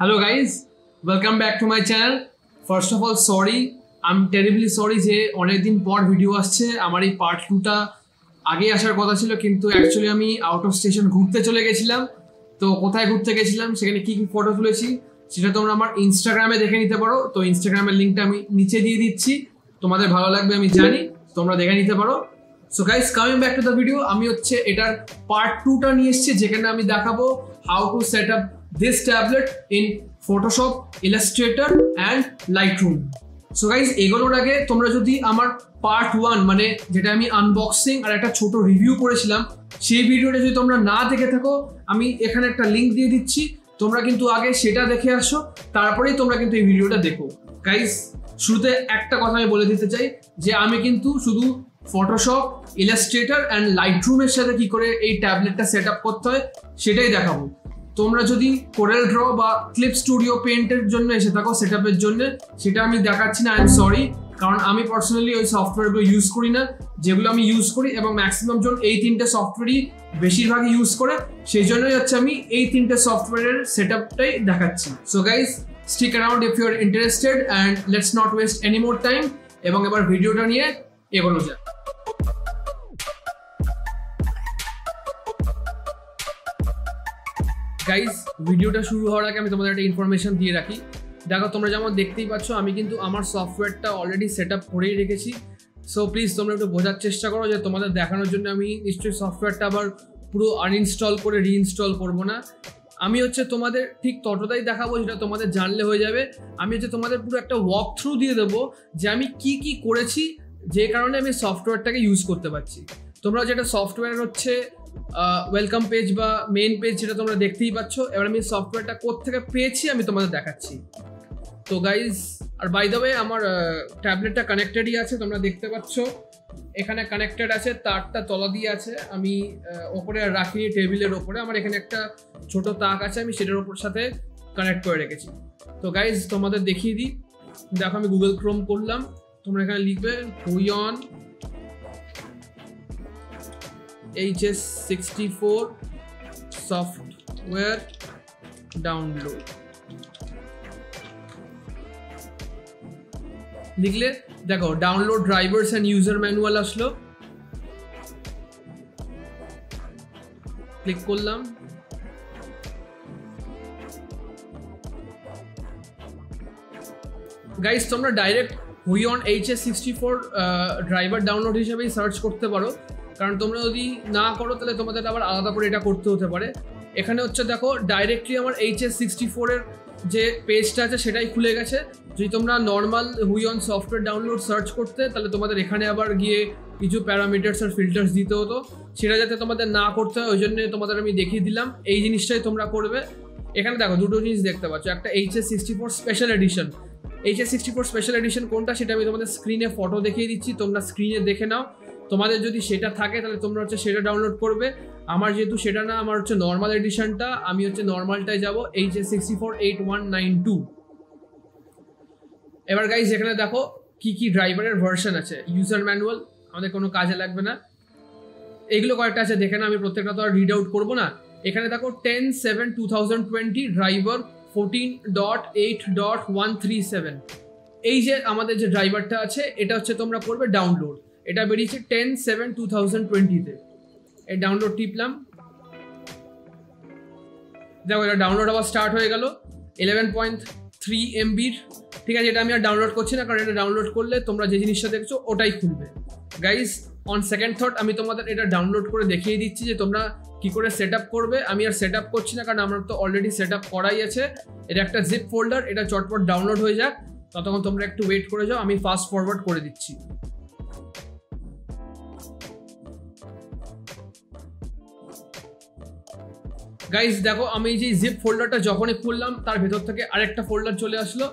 Hello guys, welcome back to my channel. First of all, sorry, I'm terribly sorry যে অনেকদিন পর video আসছে। আমার এই পার্ট 2টা আগে আসার কথা ছিল, কিন্তু অ্যাকচুয়ালি আমি আউট অফ স্টেশন ঘুরতে চলে গেছিলাম। তো কোথায় ঘুরতে গেছিলাম, সেখানে কি কি ফটো তুলেছি সেটা তোমরা আমার ইনস্টাগ্রামে দেখে নিতে পারো। তো ইনস্টাগ্রামের লিঙ্কটা আমি নিচে দিয়ে দিচ্ছি, তোমাদের ভালো লাগবে আমি জানি, তোমরা দেখে নিতে পারো। So guys, coming back to the video, আমি হচ্ছে এটার পার্ট 2টা নিয়ে এসেছি, যেখানে আমি দেখাবো how to set up this tablet in Photoshop, Illustrator and Lightroom. So guys, এগুলোর আগে তোমরা যদি আমার পার্ট 1 মানে যেটা আমি আনবক্সিং আর একটা ছোট রিভিউ করেছিলাম, সেই ভিডিওটা যদি তোমরা না দেখে থাকো, আমি এখানে একটা লিংক দিয়ে দিচ্ছি, তোমরা কিন্তু আগে সেটা দেখে আসো, তারপরেই তোমরা কিন্তু এই ভিডিওটা দেখো। গাইস, শুরুতে একটা কথা আমি বলে দিতে চাই যে আমি কিন্তু শুধু ফটোশপ, ইলাস্ট্রেটর অ্যান্ড লাইটরুমের সাথে কি করে এই ট্যাবলেটটা সেট আপ করতে হয় সেটাই দেখাবো। তোমরা যদি কোরেল ড্র বা ক্লিপ স্টুডিও পেইন্টের জন্য এসে থাকো সেট আপের জন্য, সেটা আমি দেখাচ্ছি না, আই এম সরি, কারণ আমি পার্সোনালি ওই সফটওয়্যারগুলো ইউজ করি না। যেগুলো আমি ইউজ করি এবং ম্যাক্সিমাম জন এই তিনটে সফটওয়্যারই বেশিরভাগই ইউজ করে, সেই জন্যই হচ্ছে আমি এই তিনটে সফটওয়্যারের সেট আপটাই দেখাচ্ছি। So guys, stick around if you are interested and let's not waste any more time, এবং এবার ভিডিওটা নিয়ে এগোনো যাক। গাইজ, ভিডিওটা শুরু হওয়ার আগে আমি তোমাদের একটা ইনফরমেশন দিয়ে রাখি। দেখো, তোমরা যেমন দেখতেই পাচ্ছ, আমি কিন্তু আমার সফটওয়্যারটা অলরেডি সেট আপ করেই রেখেছি। সো প্লিজ তোমরা একটু বোঝার চেষ্টা করো যে তোমাদের দেখানোর জন্য আমি নিশ্চয়ই সফটওয়্যারটা আবার পুরো আনইনস্টল করে রিইনস্টল করবো না। আমি হচ্ছে তোমাদের ঠিক ততটাই দেখাবো যেটা তোমাদের জানলে হয়ে যাবে। আমি হচ্ছে তোমাদের পুরো একটা ওয়াক থ্রু দিয়ে দেবো যে আমি কি কি করেছি, যে কারণে আমি সফটওয়্যারটাকে ইউজ করতে পারছি। তোমরা যেটা সফটওয়্যার হচ্ছে ওয়েলকাম পেজ বা মেইন পেজ, যেটা তোমরা দেখতেই পাচ্ছ। এবার আমি সফটওয়্যারটা কোত্থেকে পেয়েছি আমি তোমাদের দেখাচ্ছি। তো গাইজ, আর বাই দ্য ওয়ে, আমার ট্যাবলেটটা কানেক্টেডই আছে, তোমরা দেখতে পাচ্ছ এখানে কানেক্টেড আছে, তারটা তলা দিয়ে আছে। আমি ওপরে রাখিনি, টেবিলের ওপরে আমার এখানে একটা ছোট তাক আছে, আমি সেটার ওপর সাথে কানেক্ট করে রেখেছি। তো গাইজ, তোমাদের দেখিয়ে দিই। দেখো, আমি গুগল ক্রোম করলাম, তোমরা এখানে লিখবে হুইয়ন HS64 সফটওয়্যার ডাউনলোড লিখলে দেখো download drivers and user manual আসলো। ক্লিক করলাম। গাইস, তোমরা direct Huion HS64 driver download হিসেবেই সার্চ করতে পারো, কারণ তোমরা যদি না করো তাহলে তোমাদের আবার আলাদা করে এটা করতে হতে পারে। এখানে হচ্ছে দেখো ডাইরেক্টলি আমার HS64 এর যে পেজটা আছে সেটাই খুলে গেছে। যদি তোমরা নর্মাল হুইয়ন সফটওয়্যার ডাউনলোড সার্চ করতে, তাহলে তোমাদের এখানে আবার গিয়ে কিছু প্যারামিটার্স আর ফিল্টার্স দিতে হতো, সেটা যাতে তোমাদের না করতে হয় ওই জন্য তোমাদের আমি দেখিয়ে দিলাম। এই জিনিসটাই তোমরা করবে। এখানে দেখো দুটো জিনিস দেখতে পাচ্ছ, একটা HS64 special edition. HS64 special edition কোনটা সেটা আমি তোমাদের স্ক্রিনে ফটো দেখিয়ে দিচ্ছি, তোমরা স্ক্রিনে দেখে নাও। তোমাদের যদি সেটা থাকে তাহলে তোমরা হচ্ছে সেটা ডাউনলোড করবে। আমার যেহেতু সেটা না, আমার হচ্ছে নর্মাল এডিশনটা, আমি হচ্ছে নর্মালটায় যাব, HS64 8192। এবার গাইজ, এখানে দেখো কি কি ড্রাইভারের ভার্সন আছে। ইউজার ম্যানুয়াল আমাদের কোনো কাজে লাগবে না, এগুলো কয়েকটা আছে দেখে না, আমি প্রত্যেকটা তো আর রিড আউট করবো না। এখানে দেখো 10/7/2020 ড্রাইভার 14.8.137, এই যে আমাদের যে ড্রাইভারটা আছে এটা হচ্ছে তোমরা করবে ডাউনলোড। এটা বেরিয়েছে 10/7/2020-তে। এই ডাউনলোড টিপলাম, দেখো এটা ডাউনলোড আবার স্টার্ট হয়ে গেল 11.3 MB-র। ঠিক আছে, এটা আমি আর ডাউনলোড করছি না, কারণ এটা ডাউনলোড করলে তোমরা যে জিনিসটা দেখছো ওটাই খুলবে। গাইজ, অন সেকেন্ড থট আমি তোমাদের এটা ডাউনলোড করে দেখিয়ে দিচ্ছি যে তোমরা কি করে সেট আপ করবে। আমি আর সেট আপ করছি না, কারণ আমার তো অলরেডি সেট আপ করাই আছে। এটা একটা জিপ ফোল্ডার, এটা চটপট ডাউনলোড হয়ে যাক, ততক্ষণ তোমরা একটু ওয়েট করে যাও, আমি ফাস্ট ফরওয়ার্ড করে দিচ্ছি। গাইজ দেখো, আমি যে জিপ ফোল্ডারটা যখনই খুললাম তার ভেতর থেকে আরেকটা ফোল্ডার চলে আসলো।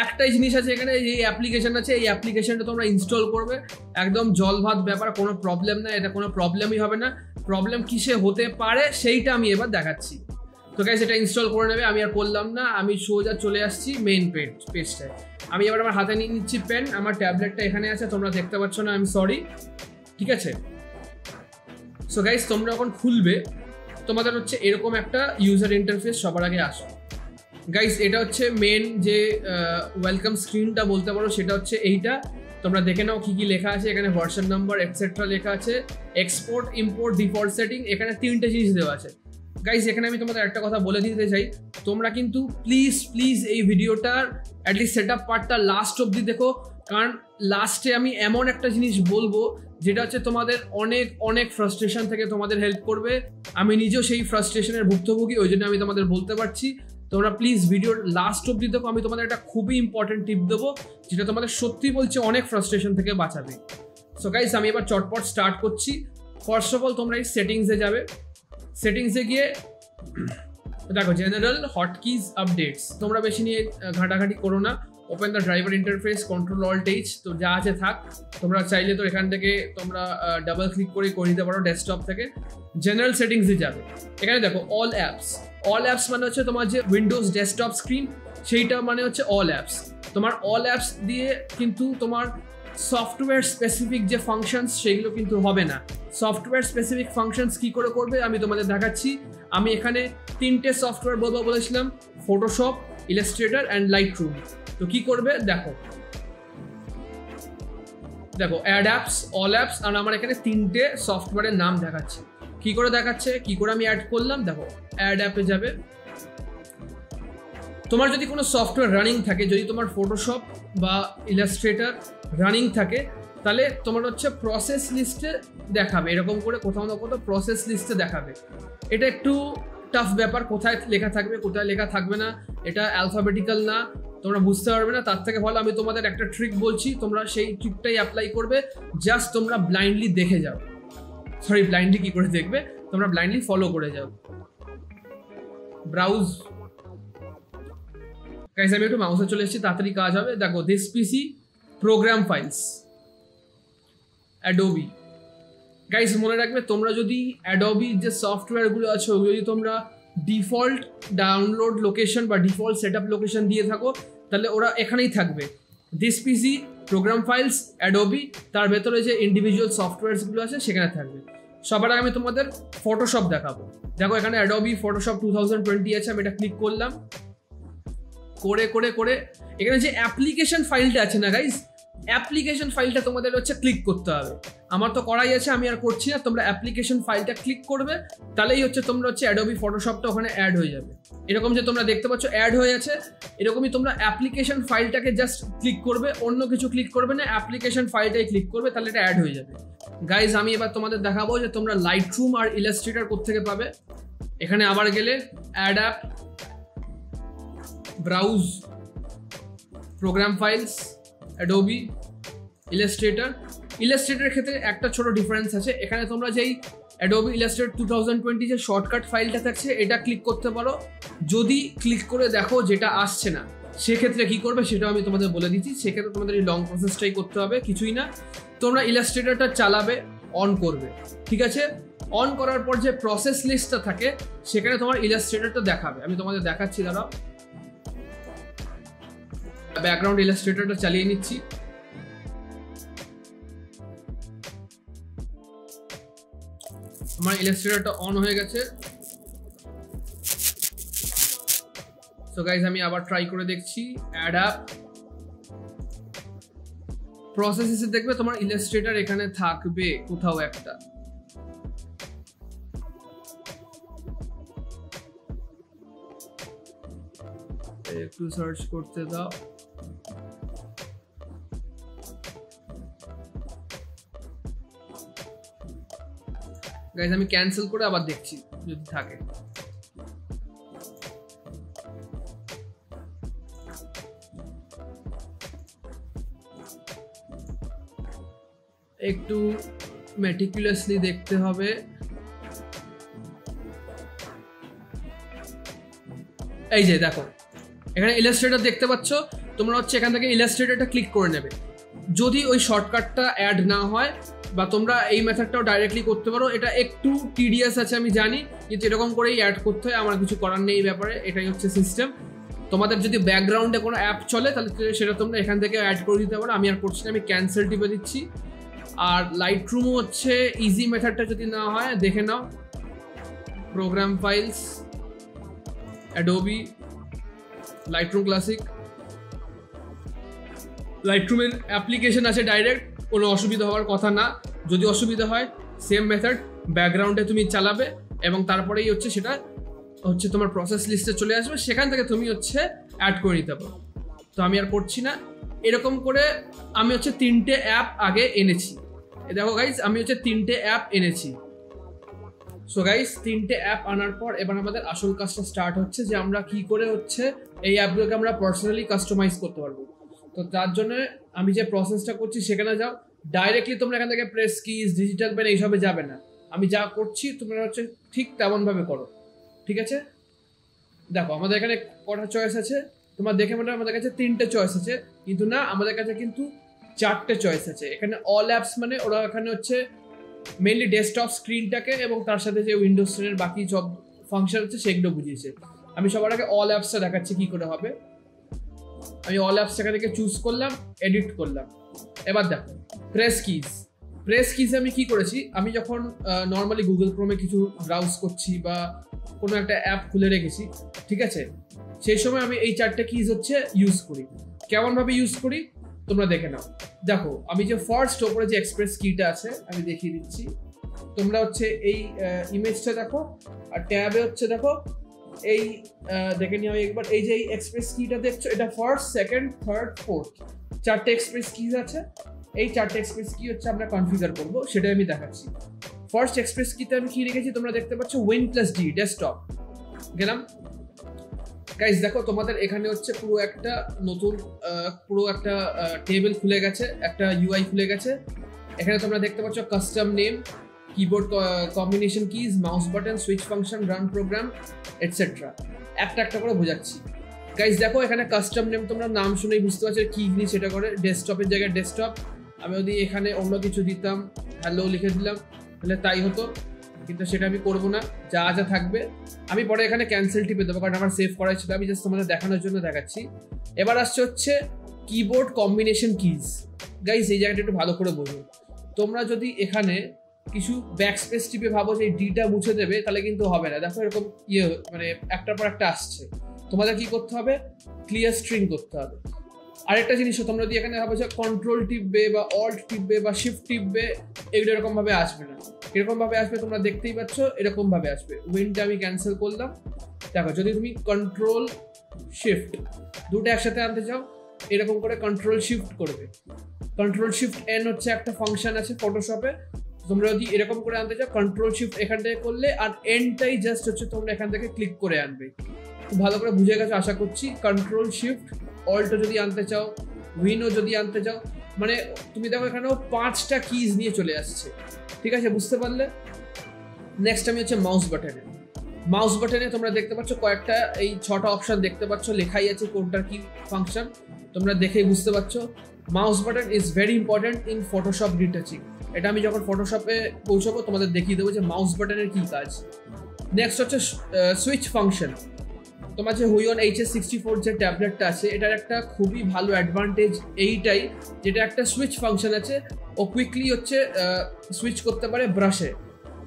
একটাই জিনিস আছে এখানে, এই অ্যাপ্লিকেশন আছে, এই অ্যাপ্লিকেশনটা তোমরা ইনস্টল করবে। একদম জল ভাত ব্যাপার, কোনো প্রবলেম না, এটা কোনো প্রবলেমই হবে না। প্রবলেম কিসে হতে পারে সেইটা আমি এবার দেখাচ্ছি। তো গাইজ, এটা ইনস্টল করে নেবে, আমি আর করলাম না, আমি সোজা চলে আসছি মেইন পেজটায়। আমি এবার আমার হাতে নিয়ে নিচ্ছি পেন, আমার ট্যাবলেটটা এখানে আছে, তোমরা দেখতে পাচ্ছ না, আমি সরি। ঠিক আছে, সো গাইজ, তোমরা যখন খুলবে তোমাদের হচ্ছে এরকম একটা ইউজার ইন্টারফেস সবার আগে আসে। গাইস এটা হচ্ছে মেন যে ওয়েলকাম স্ক্রিনটা বলতে পারো, সেটা হচ্ছে এইটা। তোমরা দেখে নাও কি কি লেখা আছে এখানে, ভার্সন নাম্বার এটসেট্রা লেখা আছে, এক্সপোর্ট ইম্পোর্ট ডিফল্ট সেটিং, এখানে 3টে জিনিস দেওয়া আছে। গাইস এখানে আমি তোমাদের একটা কথা বলে দিতে চাই, তোমরা কিন্তু প্লিজ এই ভিডিওটার অ্যাটলিস্ট সেট আপ পার্টটা লাস্ট অবধি দেখো, কারণ লাস্টে আমি এমন একটা জিনিস বলবো যেটা হচ্ছে তোমাদের অনেক ফ্রাস্ট্রেশন থেকে তোমাদের হেল্প করবে। আমি নিজেও সেই ফ্রাস্ট্রেশনের ভুক্তভোগী, ওই জন্য আমি তোমাদের বলতে পারছি তোমরা প্লিজ ভিডিওর লাস্ট অবধি দেখো। আমি তোমাদের একটা খুবই ইম্পর্টেন্ট টিপ দেবো যেটা তোমাদের সত্যি বলছে অনেক ফ্রাস্ট্রেশন থেকে বাঁচাবে। সো গাইস আমি এবার চটপট স্টার্ট করছি। ফার্স্ট অফ অল তোমরা এই সেটিংসে যাবে, সেটিংসে গিয়ে দেখো জেনারেল হটকিজ আপডেটস, তোমরা বেশি নিয়ে ঘাটাঘাটি করো না। Open the driver interface, control alt H, তো যা আছে থাক। তোমরা চাইলে তো এখান থেকে তোমরা ডাবল ক্লিক করে দিতে পারো ডেস্কটপ থেকে। জেনারেল সেটিংসে যাবে, এখানে দেখো অল অ্যাপস মানে হচ্ছে তোমার যে উইন্ডোজ ডেস্কটপ স্ক্রিন সেইটা মানে হচ্ছে অল অ্যাপস। তোমার অল অ্যাপস দিয়ে কিন্তু তোমার সফটওয়্যার স্পেসিফিক যে ফাংশনস সেগুলো কিন্তু হবে না। সফটওয়্যার স্পেসিফিক ফাংশনস কি করে করবে আমি তোমাদের দেখাচ্ছি। আমি এখানে 3টে সফটওয়্যার বলেছিলাম, ফটোশপ, ইলাস্ট্রেটর অ্যান্ড লাইটরুম। তো কি করবে দেখো অ্যাড অ্যাপস, অল অ্যাপস, আর আমার এখানে 3টে সফটওয়্যারের নাম দেখাচ্ছে। কি করে দেখাচ্ছে, কি করে আমি অ্যাড করলাম, দেখো অ্যাড অ্যাপে যাবে। তোমার যদি কোনো সফটওয়্যার রানিং থাকে, যদি তোমার ফটোশপ বা ইলাস্ট্রেটর রানিং থাকে, তাহলে তোমার হচ্ছে প্রসেস লিস্টে দেখাবে, এরকম করে কোথাও না কোথাও প্রসেস লিস্টে দেখাবে। এটা একটু টাফ ব্যাপার, কোথায় লেখা থাকবে কোথায় লেখা থাকবে না, এটা অ্যালফাবেটিক্যাল না, তোমরা বুঝতে পারবে না। তার থেকে ভালো আমি তোমাদের একটা ট্রিক বলছি, তোমরা সেই ট্রিকটাই অ্যাপ্লাই করবে। জাস্ট তোমরা ব্লাইন্ডলি দেখে যাও, ব্লাইন্ডলি কি করে দেখবে, তোমরা ব্লাইন্ডলি ফলো করে যাও। ব্রাউজ, গাইস আমি একটু মাউসে চলে এসেছি, তাড়াতাড়ি কাজ হবে। দেখো this PC programme files, Adobe. Guys মনে রাখবে তোমরা যদি অ্যাডোবির যে সফটওয়্যারগুলো আছে ওগুলো যদি তোমরা ডিফল্ট ডাউনলোড লোকেশন বা ডিফল্ট সেট আপ লোকেশন দিয়ে থাকো, তাহলে ওরা এখানেই থাকবে। This PC programme files Adobe, তার ভেতরে যে ইন্ডিভিজুয়াল সফটওয়্যারসগুলো আছে সেখানে থাকবে। সবার আগে আমি তোমাদের ফটোশপ দেখাবো। দেখো এখানে অ্যাডোবি ফটোশপ 2020 আছে, আমি এটা ক্লিক করলাম। করে এখানে যে অ্যাপ্লিকেশন ফাইলটা আছে না গাইস, অ্যাপ্লিকেশন ফাইলটা তোমাদের হচ্ছে ক্লিক করতে হবে। আমার তো করাই আছে, আমি আর করছি না। তোমরা অ্যাপ্লিকেশন ফাইলটা ক্লিক করবে, তাহলেই হচ্ছে তোমরা হচ্ছে অ্যাডোবি ফটোশপটা ওখানে অ্যাড হয়ে যাবে। এরকম যে তোমরা দেখতে পাচ্ছ অ্যাড হয়ে আছে, এরকমই তোমরা অ্যাপ্লিকেশন ফাইলটাকে জাস্ট ক্লিক করবে, অন্য কিছু ক্লিক করবে না, অ্যাপ্লিকেশন ফাইলটাই ক্লিক করবে, তাহলে এটা অ্যাড হয়ে যাবে। গাইজ আমি এবার তোমাদের দেখাবো যে তোমরা লাইটরুম আর ইলাস্ট্রেটর কোত্থেকে পাবে। এখানে আবার গেলে add app, browse, program files, Adobe, ইলাস্ট্রেটরের ক্ষেত্রে একটা ছোট ডিফারেন্স আছে। এখানে তোমরা যেই অ্যাডোবি ইলাস্ট্রেটর 2020 যে শর্টকাট ফাইলটা থাকছে এটা ক্লিক করতে পারো। যদি ক্লিক করে দেখো যেটা আসছে না, সেক্ষেত্রে কি করবে সেটাও আমি তোমাদের বলে দিচ্ছি। সেক্ষেত্রে তোমাদের এই লং প্রসেসটাই করতে হবে, কিছুই না। তোমরা ইলাস্ট্রেটরটা চালাবে, অন করবে, ঠিক আছে। অন করার পর যে প্রসেস লিস্টটা থাকে সেখানে তোমার ইলাস্ট্রেটরটা দেখাবে। আমি তোমাদের দেখাচ্ছি, দাঁড়াও। ব্যাকগ্রাউন্ড ইলাস্ট্রেটরটা চালিয়ে নিচ্ছি। আমার ইলাস্ট্রেটরটা অন হয়ে গেছে। সো গাইজ আমি আবার ট্রাই করে দেখছি। অ্যাড অ্যাপ, প্রসেসে দেখবে তোমার ইলাস্ট্রেটর এখানে থাকবে কোথাও একটা। একটু সার্চ করতে দাও। গাইজ আমি ক্যান্সেল করে আবার দেখছি যদি থাকে। একটু মেটিকুলাসলি দেখতে হবে। এই যে দেখো এখানে ইলাস্ট্রেটর দেখতে পাচ্ছ, তোমরা হচ্ছে এখান থেকে ইলাস্ট্রেটরটা ক্লিক করে নেবে। যদি ওই শর্টকাটটা অ্যাড না হয় বা তোমরা এই মেথডটাও ডাইরেক্টলি করতে পারো, এটা একটু টিডিয়াস আছে আমি জানি, কিন্তু এরকম করেই অ্যাড করতে হয়, আমার কিছু করার নেই এই ব্যাপারে, এটাই হচ্ছে সিস্টেম। তোমাদের যদি ব্যাকগ্রাউন্ডে কোনো অ্যাপ চলে তাহলে সেটা তোমরা এখান থেকে অ্যাড করে দিতে পারো। আমি আর করছি না, আমি ক্যান্সেল টিপে দিচ্ছি। আর লাইটরুমও হচ্ছে ইজি মেথডটা যদি না হয় দেখে নাও। Program files, Adobe, Lightroom Classic, লাইটরুমের অ্যাপ্লিকেশন আছে ডাইরেক্ট, কোনো অসুবিধা হওয়ার কথা না। যদি অসুবিধা হয় সেম মেথড ব্যাকগ্রাউন্ডে তুমি চালাবে এবং তারপরেই হচ্ছে সেটা হচ্ছে তোমার প্রসেস লিস্টে চলে আসবে, সেখান থেকে তুমি হচ্ছে অ্যাড করে নিতে পারো। তো আমি আর করছি না। এরকম করে আমি হচ্ছে 3টে অ্যাপ আগে এনেছি। দেখো গাইজ, আমি হচ্ছে 3টে অ্যাপ এনেছি। সো গাইজ 3টে অ্যাপ আনার পর এবার আমাদের আসল কাজটা স্টার্ট হচ্ছে, যে আমরা কি করে হচ্ছে এই অ্যাপগুলোকে আমরা পার্সোনালি কাস্টমাইজ করতে পারবো। তো তার জন্য আমি যে প্রসেসটা করছি সেখানে যাও। ডাইরেক্টলি তোমরা এখান থেকে প্রেস কিজ, ডিজিটাল পেন এইসবে যাবে না। আমি যা করছি তোমরা হচ্ছে ঠিক তেমনভাবে করো, ঠিক আছে? দেখো আমাদের এখানে কটা চয়েস আছে, তোমার দেখে মনে হয় আমাদের কাছে 3টে চয়েস আছে, কিন্তু না, আমাদের কাছে কিন্তু 4টে চয়েস আছে। এখানে অল অ্যাপস মানে ওরা এখানে হচ্ছে মেইনলি ডেস্কটপ স্ক্রিনটাকে এবং তার সাথে যে উইন্ডোজ 10 বাকি সব ফাংশন আছে সেগুলো বুঝিয়েছে। আমি সবার আগে অল অ্যাপসটা দেখাচ্ছি কি করে হবে। আমি অল অ্যাপস এখান থেকে চুজ করলাম, এডিট করলাম। এবার দেখো প্রেস কিজ আমি কি করেছি, আমি যখন নর্মালি গুগল ক্রোমে কিছু ব্রাউজ করছি বা কোনো একটা অ্যাপ খুলে রেখেছি, ঠিক আছে, সেই সময় আমি এই 4টে কিজ হচ্ছে ইউজ করি। কেমনভাবে ইউজ করি তোমরা দেখে নাও। দেখো আমি যে ফার্স্ট ওপরে যে এক্সপ্রেস কিটা আছে আমি দেখিয়ে দিচ্ছি। তোমরা হচ্ছে এই ইমেজটা দেখো, আর ট্যাবে হচ্ছে দেখো এই দেখে নিও একবার। এই যে এই এক্সপ্রেস কিটা দেখছো, এটা ফার্স্ট, সেকেন্ড, থার্ড, ফোর্থ 4টে এক্সপ্রেস কিজ আছে। এই 4টে এক্সপ্রেস কি হচ্ছে আমরা কনফিগার করবো, সেটাই আমি দেখাচ্ছি। ফার্স্ট এক্সপ্রেস কিতে আমি কি রেখেছি তোমরা দেখতে পাচ্ছ, Win+D ডেস্কটপ। গেলাম গাইজ, দেখো তোমাদের এখানে হচ্ছে পুরো একটা নতুন টেবিল খুলে গেছে, একটা ইউআই খুলে গেছে। এখানে তোমরা দেখতে পাচ্ছ custom name, keyboard combination keys, mouse button, switch function, run program etcetera. একটা করে বোঝাচ্ছি। গাইজ দেখো এখানে কাস্টম নেম তোমরা নাম শুনেই বুঝতে পারছো কি জিনিস এটা করে। ডেস্কটপের জায়গায় ডেস্কটপ, আমি যদি এখানে অন্য কিছু দিতাম, হ্যালো লিখে দিলাম, তাহলে তাই হতো, কিন্তু সেটা আমি করবো না। যা থাকবে আমি পরে এখানে ক্যান্সেল টিপে দেবো, কারণ আমার সেভ করা ছিল। আমি জাস্ট তোমাদের দেখানোর জন্য দেখাচ্ছি। এবার আসছে হচ্ছে কিবোর্ড কম্বিনেশন কিজ। গাইজ এই জায়গাটা একটু ভালো করে বোঝো। তোমরা যদি এখানে কিছু ব্যাকস্পেস টিপে ভাবো যে ডিটা মুছে দেবে, তাহলে কিন্তু হবে না। দেখো এরকম মানে একটার পর একটা আসছে। তোমাদের কি করতে হবে, ক্লিয়ার স্ট্রিং করতে হবে। আরেকটা জিনিস, তোমরা যদি এখানে ভাবো যে কন্ট্রোল টিপবে বা অল্ট টিপবে বা শিফট টিপবে, এগুলো এরকম ভাবে আসবে না। এরকম ভাবে আসবে, তোমরা দেখতেই পাচ্ছ এরকম ভাবে আসবে। উইনটা আমি ক্যান্সেল করলাম। দেখো যদি তুমি কন্ট্রোল শিফট দুটো একসাথে আনতে চাও, এরকম করে কন্ট্রোল শিফট করবে। কন্ট্রোল শিফট এন হচ্ছে একটা ফাংশন আছে ফটোশপে। তোমরা যদি এরকম করে আনতে চাও, কন্ট্রোল শিফট এখান থেকে করলে, আর এনটাই জাস্ট হচ্ছে তোমরা এখান থেকে ক্লিক করে আনবে। খুব ভালো করে বুঝে গেছো আশা করছি। কন্ট্রোল শিফট অল্টও যদি আনতে চাও, উইনও যদি আনতে চাও, মানে তুমি দেখো এখানেও 5টা কিজ নিয়ে চলে আসছে, ঠিক আছে, বুঝতে পারলে? নেক্সট আমি হচ্ছে মাউস বাটনে তোমরা দেখতে পাচ্ছ কয়েকটা, এই 6টা অপশন দেখতে পাচ্ছ, লেখাই আছে কোনটার কি ফাংশন, তোমরা দেখেই বুঝতে পারছো। Mouse button is very important in Photoshop retouching. এটা আমি যখন ফটোশপে পৌঁছাবো তোমাদের দেখিয়ে দেবো যে মাউস বাটনের কি কাজ। নেক্সট হচ্ছে সুইচ ফাংশন। তোমার যে হুইয়ন HS64 যে ট্যাবলেটটা আছে, এটার একটা খুবই ভালো অ্যাডভান্টেজ এইটাই, যেটা একটা সুইচ ফাংশন আছে। ও কুইকলি হচ্ছে সুইচ করতে পারে ব্রাশে।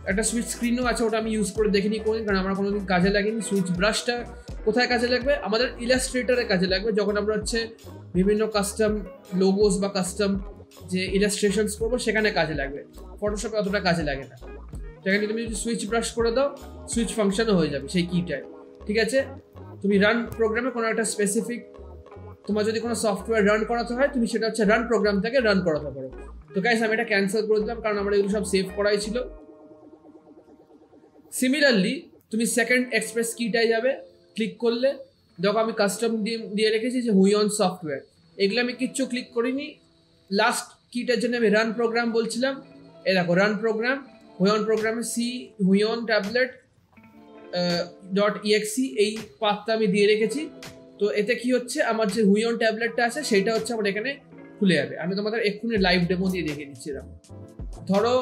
একটা সুইচ স্ক্রিনও আছে, ওটা আমি ইউজ করে দেখিনি কোনোদিন, কারণ আমার কোনোদিন কাজে লাগেনি। সুইচ ব্রাশটা কোথায় কাজে লাগবে, আমাদের ইলাস্ট্রেটরে কাজে লাগবে, যখন আমরা হচ্ছে বিভিন্ন কাস্টম লোগোস বা কাস্টম যে ইলাস্ট্রেশনস করবো সেখানে কাজে লাগবে। ফটোশপে অতটা কাজে লাগে না। সেখানে তুমি যদি সুইচ ব্রাশ করে দাও, সুইচ ফাংশনও হয়ে যাবে সেই কিটায়, ঠিক আছে। তুমি রান প্রোগ্রামে কোনো একটা স্পেসিফিক, তোমার যদি কোনো সফটওয়্যার রান করাতে হয়, তুমি সেটা হচ্ছে রান প্রোগ্রাম থেকে রান করাতে পারো। তো গাইস আমি এটা ক্যান্সেল করে দিলাম, কারণ আমার এগুলো সব সেভ করাই ছিল। সিমিলারলি তুমি সেকেন্ড এক্সপ্রেস কিটায় যাবে, ক্লিক করলে দেখো আমি কাস্টম দিয়ে রেখেছি যে হুইয়ন সফটওয়্যার। এগুলো আমি কিচ্ছু ক্লিক করিনি। লাস্ট কিটার জন্য আমি রান প্রোগ্রাম বলছিলাম, এ দেখো রান প্রোগ্রাম, হুইয়ন প্রোগ্রামে হুইয়ন ট্যাবলেট .exe এই পাথটা আমি দিয়ে রেখেছি। তো এতে কি হচ্ছে, আমার যে হুইয়ন ট্যাবলেটটা আছে সেটা হচ্ছে আমার এখানে খুলে যাবে। আমি তোমাদের এক্ষুনি লাইভ ডেমো দিয়ে দেখিয়ে দিচ্ছি। ধরো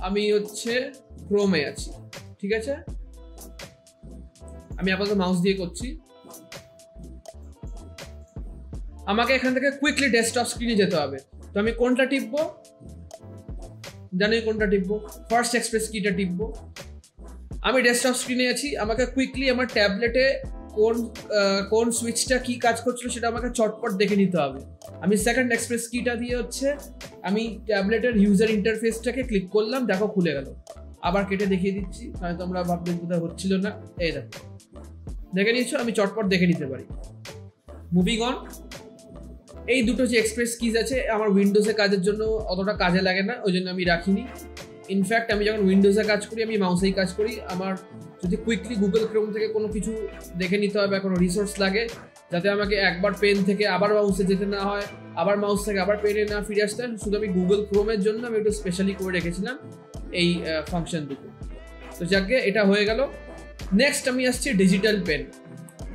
আমি হচ্ছে ক্রোমে আছি, ঠিক আছে, আমি আপাতত মাউস দিয়ে করছি। আমাকে এখান থেকে কুইকলি ডেস্কটপ স্ক্রিনে যেতে হবে। তো আমি কোনটা টিপবো, জানোই কোনটা টিপবো, ফার্স্ট এক্সপ্রেস কিটা টিপবো। আমি ডেস্কটপ স্ক্রিনে আছি, আমাকে কুইকলি আমার ট্যাবলেটে কোন কোন সুইচটা কি কাজ করছিল সেটা আমাকে চটপট দেখে নিতে হবে। আমি সেকেন্ড এক্সপ্রেস কিটা দিয়ে হচ্ছে আমি ট্যাবলেটের ইউজার ইন্টারফেসটাকে ক্লিক করলাম, দেখো খুলে গেল। আবার কেটে দেখিয়ে দিচ্ছি, তাহলে তোমরা ভাববে বোধহয় হচ্ছিল না। এই দেখো দেখে নিচ্ছ, আমি চটপট দেখে নিতে পারি। Moving on. এই দুটো যে এক্সপ্রেস কিজ আছে আমার উইন্ডোজে কাজের জন্য অতটা কাজে লাগে না, ওই জন্য আমি রাখিনি। ইনফ্যাক্ট আমি যখন উইন্ডোজে কাজ করি আমি মাউসেই কাজ করি। আমার যদি কুইকলি গুগল ক্রোম থেকে কোনো কিছু দেখে নিতে হয় বা কোনো রিসোর্স লাগে, যাতে আমাকে একবার পেন থেকে আবার মাউসে যেতে না হয়, আবার মাউস থেকে আবার পেনে না ফিরে আসতে হয়, শুধু আমি গুগল ক্রোমের জন্য আমি একটু স্পেশালি করে রেখেছিলাম এই ফাংশন দুটো। তো যাকে এটা হয়ে গেল। নেক্সট আমি আসছি ডিজিটাল পেন।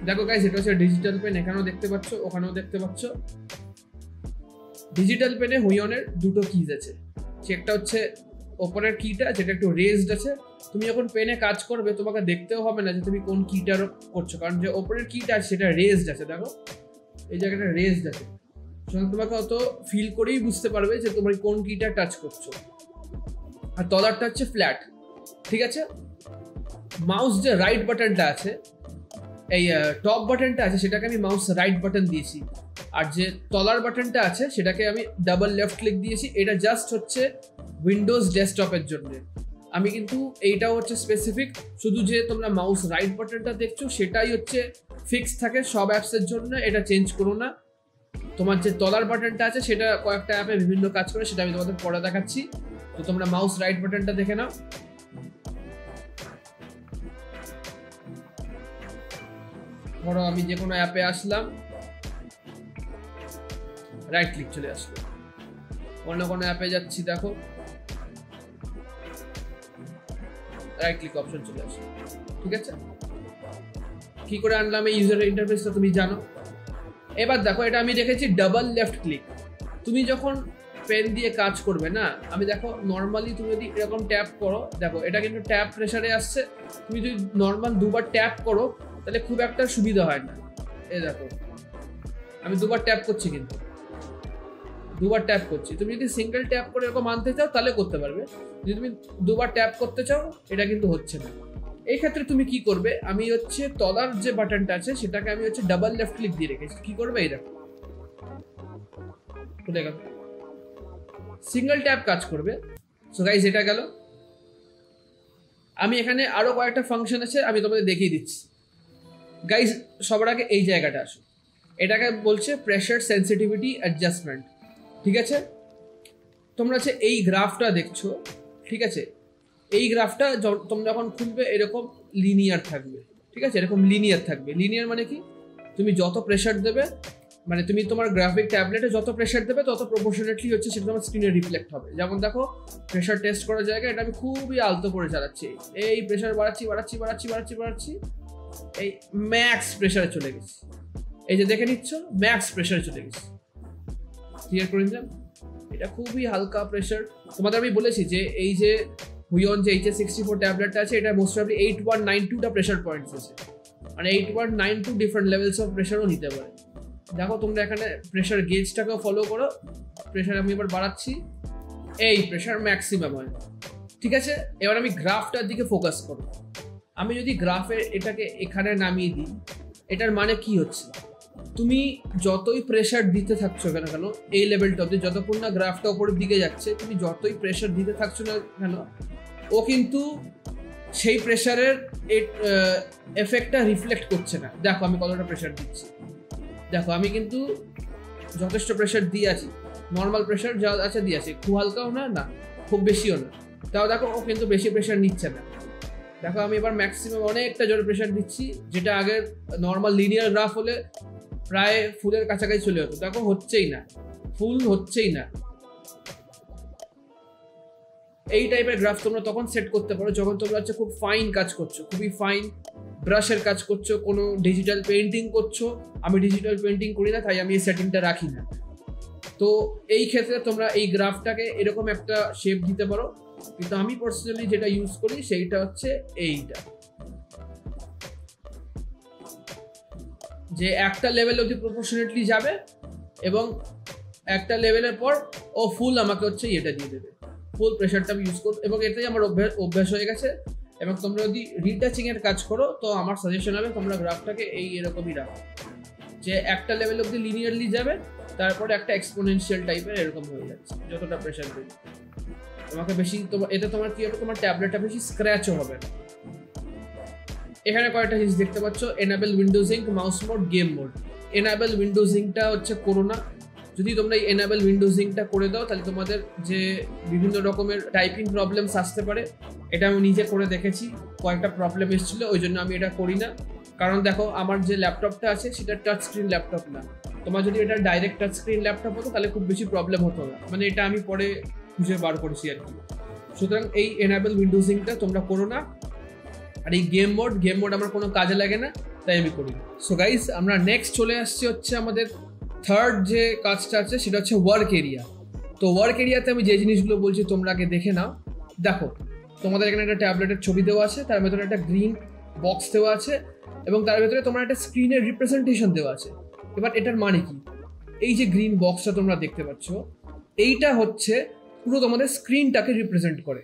দেখো গাইস, এটা হচ্ছে ডিজিটাল পেন, এখানেও দেখতে পাচ্ছ, ওখানেও দেখতে পাচ্ছ। ডিজিটাল পেনে হুইয়নের দুটো কিজ আছে। একটা হচ্ছে ওপরের কিটা, যেটা একটু রেজড আছে। তুমি যখন পেনে কাজ করবে তোমাকে দেখতেও হবে না যে তুমি কোন কিটার করছো, কারণ যে ওপরের কিটা আছে সেটা রেজড আছে। দেখো এই জায়গাটা রেজড আছে, সুতরাং তোমাকে অত ফিল করেই বুঝতে পারবে যে তোমার কোন কিটা টাচ করছো। আর তলারটা হচ্ছে ফ্ল্যাট, ঠিক আছে। মাউস যে রাইট বাটনটা আছে, এই টপ বাটনটা আছে, সেটাকে আমি মাউস রাইট বাটন দিয়েছি। আর যে তলার বাটনটা আছে সেটাকে আমি ডাবল লেফট ক্লিক দিয়েছি। এটা জাস্ট হচ্ছে উইন্ডোজ ডেস্কটপের জন্য। আমি কিন্তু এইটাও হচ্ছে স্পেসিফিক, শুধু যে তোমরা মাউস রাইট বাটনটা দেখছো সেটাই হচ্ছে ফিক্স থাকে সব অ্যাপসের জন্য, এটা চেঞ্জ করো না। তোমার যে তলার বাটনটা আছে সেটা কয়েকটা অ্যাপে বিভিন্ন কাজ করে, সেটা আমি তোমাদের পরে দেখাচ্ছি। তো তোমরা মাউস রাইট বাটনটা দেখে নাও। ধরো আমি যে কোনো অ্যাপে আসলাম, রাইট ক্লিক চলে আসলো। অন্য কোনো অ্যাপে যাচ্ছি, দেখো রাইট ক্লিক অপশন চলে আসলো, ঠিক আছে। কি করে আনলাম এই ইউজার ইন্টারফেসটা তুমি জানো। এবার দেখো এটা আমি রেখেছি ডাবল লেফট ক্লিক। তুমি যখন পেন দিয়ে কাজ করবে না, আমি দেখো নর্মালি তুমি যদি এরকম ট্যাপ করো, দেখো এটা কিন্তু ট্যাপ প্রেসারে আসছে। তুমি যদি নর্মাল দুবার ট্যাপ করো তাহলে খুব একটা সুবিধা হয় না। এই দেখো আমি দুবার ট্যাপ করছি, কিন্তু দুবার ট্যাপ করছি। তুমি যদি সিঙ্গেল ট্যাপ করে এরকম আনতে চাও তাহলে করতে পারবে, যদি তুমি দুবার ট্যাপ করতে চাও এটা কিন্তু হচ্ছে না। এই ক্ষেত্রে তুমি কি করবে, আমি হচ্ছে তলার যে বাটনটা আছে সেটাকে আমি হচ্ছে ডাবল লেফট ক্লিক দিয়ে রেখেছি। কি করবে, এই দেখো খুলে গেল, সিঙ্গেল ট্যাপ কাজ করবে। সো গাইস এটা গেল। আমি এখানে আরো কয়েকটা ফাংশন আছে, আমি তোমাদের দেখিয়ে দিচ্ছি। গাইস সবার আগে এই জায়গাটা আসো, এটাকে বলছে প্রেসার সেন্সিটিভিটি অ্যাডজাস্টমেন্ট, ঠিক আছে। তোমরা হচ্ছে এই গ্রাফটা দেখছো, ঠিক আছে। এই গ্রাফটা তোমরা যখন খুলবে এরকম লিনিয়ার থাকবে, ঠিক আছে, এরকম লিনিয়ার থাকবে। লিনিয়ার মানে কি, তুমি যত প্রেসার দেবে, মানে তুমি তোমার গ্রাফিক ট্যাবলেটে যত প্রেসার দেবে তত প্রপোর্শনেটলি হচ্ছে সেটা তোমার স্ক্রিনে রিফ্লেক্ট হবে। যেমন দেখো প্রেসার টেস্ট করার জায়গায় এটা আমি খুবই আলতো করে চালাচ্ছি, এই প্রেসার বাড়াচ্ছি বাড়াচ্ছি বাড়াচ্ছি বাড়াচ্ছি বাড়াচ্ছি, এই ম্যাক্স প্রেসারে চলে গেছি। এই যে দেখে নিচ্ছ ম্যাক্স প্রেসারে চলে গেছি। ক্লিয়ার করে নিলাম, এটা খুবই হালকা প্রেসার। তোমাদের আমি বলেছি যে এই যে হুইয়ন যে HS64 ট্যাবলেটটা আছে, এটা মোস্ট প্রবাবলি 8192টা প্রেসার পয়েন্টস আছে, মানে 8192 ডিফারেন্ট লেভেলস অফ প্রেসারও নিতে পারে। দেখো তোমরা এখানে প্রেসার গেজটাকেও ফলো করো। প্রেসার আমি এবার বাড়াচ্ছি, এই প্রেসার ম্যাক্সিমাম হয়, ঠিক আছে। এবার আমি গ্রাফটার দিকে ফোকাস করব। আমি যদি গ্রাফে এটাকে এখানে নামিয়ে দিই, এটার মানে কি হচ্ছে, তুমি যতই প্রেসার দিতে থাকছো কেন কেন এই লেভেলটা অব্দি, যতক্ষণ না গ্রাফটা উপরের দিকে যাচ্ছে, তুমি যতই প্রেসার দিতে থাকছো না কেন, ও কিন্তু সেই প্রেসারের এফেক্টটা রিফ্লেক্ট করছে না। দেখো আমি কতটা প্রেসার দিচ্ছি, দেখো আমি কিন্তু যথেষ্ট প্রেসার দিয়ে আছি, নর্মাল প্রেসার যা আছে দিয়ে আছি, খুব হালকাও না, না খুব বেশিও না। তাও দেখো ও কিন্তু বেশি প্রেসার নিচ্ছে না। দেখো আমি এবার ম্যাক্সিমাম অনেকটা জোরে প্রেসার দিচ্ছি, যেটা আগের নর্মাল লিনিয়ার গ্রাফ হলে প্রায় ফুলের কাছাকাছি চলে যেত। দেখো হচ্ছেই না, ফুল হচ্ছেই না। এই টাইপের গ্রাফ তোমরা তখন সেট করতে পারো যখন তোমরা হচ্ছে খুব ফাইন কাজ করছো, খুবই ফাইন ব্রাশের কাজ করছো, কোনো ডিজিটাল পেন্টিং করছো। আমি ডিজিটাল পেন্টিং করি না, তাই আমি এই সেটিংটা রাখি না। তো এই ক্ষেত্রে তোমরা এই গ্রাফটাকে এরকম একটা শেপ দিতে পারো, কিন্তু আমি পার্সোনালি যেটা ইউজ করি সেইটা হচ্ছে এইটা, যে একটা লেভেল অবধি প্রপোর্শনেটলি যাবে এবং একটা লেভেলের পর ও ফুল আমাকে হচ্ছে এটা দিয়ে দেবে, ফুল প্রেশারটা আমি ইউজ করব। এবং এটাই আমার অভ্যাস হয়ে গেছে। এবং তোমরা যদি রিটাচিং এর কাজ করো তো আমার সাজেশন হবে তোমরা গ্রাফটাকে এরকমই রাখো, যে একটা লেভেল অব্দি লিনিয়ারলি যাবে, তারপরে একটা এক্সপোনেনশিয়াল টাইপের এরকম হয়ে যাচ্ছে যতটা প্রেশার দেবে। তোমাকে বেশি এতে তোমার কি হবে, তোমার ট্যাবলেটটা বেশি স্ক্র্যাচও হবে না। এখানে কয়েকটা জিনিস দেখতে পাচ্ছ, enable windowing, mouse mode, game mode. Enable উইন্ডোজিংটা হচ্ছে করো না। যদি তোমরা এই এনাবেল উইন্ডোজিংটা করে দাও তাহলে তোমাদের যে বিভিন্ন রকমের টাইপিং প্রবলেমস আসতে পারে, এটা আমি নিজে করে দেখেছি, কয়েকটা প্রবলেম এসেছিল, ওই জন্য আমি এটা করি না। কারণ দেখো আমার যে ল্যাপটপটা আছে সেটা টাচ স্ক্রিন ল্যাপটপ না, তোমার যদি এটা ডাইরেক্ট টাচ স্ক্রিন ল্যাপটপ হতো তাহলে খুব বেশি প্রবলেম হতো না, মানে এটা আমি পরে খুঁজে বার করেছি আর কি। সুতরাং এই এনাবেল উইন্ডোজিংটা তোমরা করো না। আর এই গেম মোড আমার কোনো কাজে লাগে না, তাই আমি করি। সো গাইস, আমরা নেক্সট চলে আসছি হচ্ছে আমাদের থার্ড যে কাজটা আছে সেটা হচ্ছে ওয়ার্ক এরিয়া। তো ওয়ার্ক এরিয়াতে আমি যে জিনিসগুলো বলছি তোমরা আগে দেখে নাও। দেখো, তোমাদের এখানে একটা ট্যাবলেটের ছবি দেওয়া আছে, তার ভেতরে একটা গ্রিন বক্স দেওয়া আছে এবং তার ভেতরে তোমার একটা স্ক্রিনের রিপ্রেজেন্টেশন দেওয়া আছে। এবার এটার মানে কি? এই যে গ্রিন বক্সটা তোমরা দেখতে পাচ্ছ, এইটা হচ্ছে পুরো তোমাদের স্ক্রিনটাকে রিপ্রেজেন্ট করে।